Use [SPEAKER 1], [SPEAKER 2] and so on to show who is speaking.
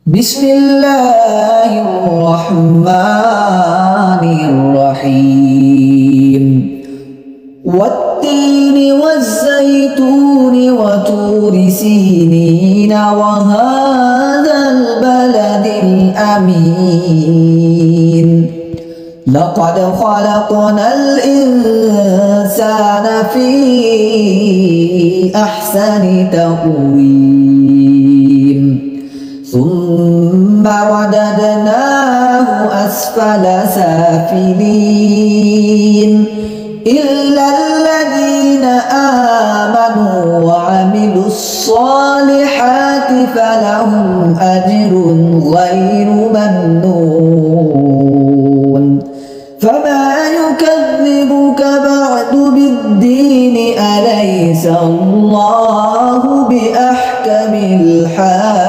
[SPEAKER 1] بسم الله الرحمن الرحيم والتين والزيتون وطور سينين وهذا البلد الأمين لقد خلقنا الإنسان في أحسن تقويم ثم رددناه أسفل سافلين إلا الذين آمنوا وعملوا الصالحات فلهم أجر غير ممنون فما يكذبك بعد بالدين أليس الله بأحكم الحاكمين